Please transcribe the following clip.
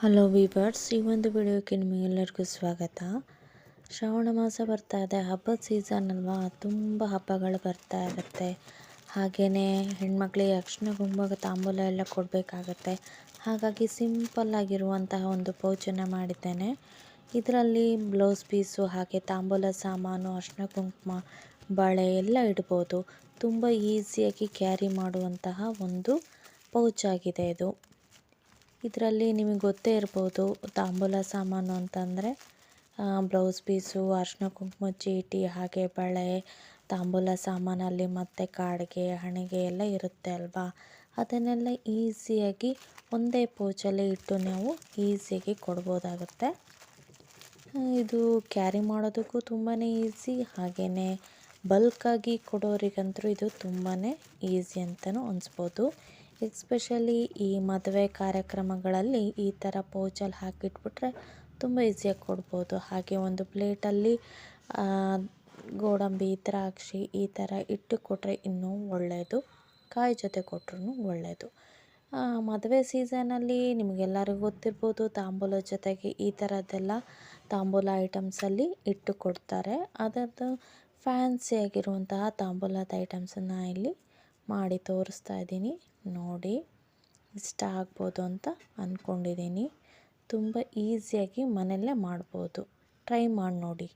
Hello viewers, ಈ ಒಂದು ವಿಡಿಯೋಕ್ಕೆ ನಿಮಗೆಲ್ಲರಿಗೂ ಸ್ವಾಗತ. ಶ್ರಾವಣ ಮಾಸ ಬರ್ತಾ ಇದೆ, ಹಬ್ಬದ ಸೀಸನ್ ಅಲ್ವಾ. ತುಂಬ ಹಬ್ಬಗಳು ಬರ್ತಾ ಇರುತ್ತೆ. ಹಾಗೆಯೇ ಹೆಣ್ಮಕ್ಳಿಗೆ ಅರಿಶಿನ ಕುಂಕುಮ ತಾಂಬೂಲ ಎಲ್ಲ ಕೊಡಬೇಕಾಗತ್ತೆ. ಹಾಗಾಗಿ ಸಿಂಪಲ್ ಆಗಿರುವಂತಹ ಒಂದು ಪೌಚನ್ನು ಮಾಡಿದ್ದೇನೆ. ಇದರಲ್ಲಿ ಬ್ಲೌಸ್ ಪೀಸು ಹಾಗೆ ತಾಂಬೂಲ ಸಾಮಾನು, ಅರಿಶಿನ ಕುಂಕುಮ, ಬಳೆ ಎಲ್ಲ ಇಡ್ಬೋದು. ತುಂಬ ಈಸಿಯಾಗಿ ಕ್ಯಾರಿ ಮಾಡುವಂತಹ ಒಂದು ಪೌಚ್ ಆಗಿದೆ ಇದು. ಇದರಲ್ಲಿ ನಿಮಗೆ ಗೊತ್ತೇ ಇರ್ಬೋದು, ತಾಂಬೂಲ ಸಾಮಾನು ಅಂತಂದರೆ ಬ್ಲೌಸ್ ಪೀಸು, ಅರಿಶಿನ ಕುಂಕುಮ ಚೀಟಿ, ಹಾಗೆ ಬಳೆ, ತಾಂಬೂಲ ಸಾಮಾನಲ್ಲಿ ಮತ್ತು ಕಾಡಿಗೆ, ಹಣೆಗೆ ಎಲ್ಲ ಇರುತ್ತೆ ಅಲ್ವಾ. ಅದನ್ನೆಲ್ಲ ಈಸಿಯಾಗಿ ಒಂದೇ ಪೌಚಲ್ಲಿ ಇಟ್ಟು ನಾವು ಈಸಿಯಾಗಿ ಕೊಡ್ಬೋದಾಗುತ್ತೆ. ಇದು ಕ್ಯಾರಿ ಮಾಡೋದಕ್ಕೂ ತುಂಬಾ ಈಸಿ, ಹಾಗೆಯೇ ಬಲ್ಕಾಗಿ ಕೊಡೋರಿಗಂತೂ ಇದು ತುಂಬಾ ಈಸಿ ಅಂತಲೂ ಅನಿಸ್ಬೋದು. ಎಸ್ಪೆಷಲಿ ಈ ಮದುವೆ ಕಾರ್ಯಕ್ರಮಗಳಲ್ಲಿ ಈ ಥರ ಪೌಚಲ್ಲಿ ಹಾಕಿಟ್ಬಿಟ್ರೆ ತುಂಬ ಈಸಿಯಾಗಿ ಕೊಡ್ಬೋದು. ಹಾಗೆ ಒಂದು ಪ್ಲೇಟಲ್ಲಿ ಗೋಡಂಬಿ, ದ್ರಾಕ್ಷಿ ಈ ಥರ ಇಟ್ಟು ಕೊಟ್ಟರೆ ಇನ್ನೂ ಒಳ್ಳೆಯದು. ಕಾಯಿ ಜೊತೆ ಕೊಟ್ಟರು ಒಳ್ಳೆಯದು. ಮದುವೆ ಸೀಸನಲ್ಲಿ ನಿಮಗೆಲ್ಲರಿಗೂ ಗೊತ್ತಿರ್ಬೋದು, ತಾಂಬೂಲ ಜೊತೆಗೆ ಈ ಥರದ್ದೆಲ್ಲ ತಾಂಬೂಲ ಐಟಮ್ಸಲ್ಲಿ ಇಟ್ಟು ಕೊಡ್ತಾರೆ. ಅದರದ್ದು ಫ್ಯಾನ್ಸಿಯಾಗಿರುವಂತಹ ತಾಂಬೂಲದ ಐಟಮ್ಸನ್ನು ಇಲ್ಲಿ ಮಾಡಿ ತೋರಿಸ್ತಾ ಇದ್ದೀನಿ. ನೋಡಿ, ಇಷ್ಟ ಆಗ್ಬೋದು ಅಂತ ಅಂದ್ಕೊಂಡಿದ್ದೀನಿ. ತುಂಬ ಈಸಿಯಾಗಿ ಮನೆಯಲ್ಲೇ ಮಾಡ್ಬೋದು. ಟ್ರೈ ಮಾಡಿ ನೋಡಿ.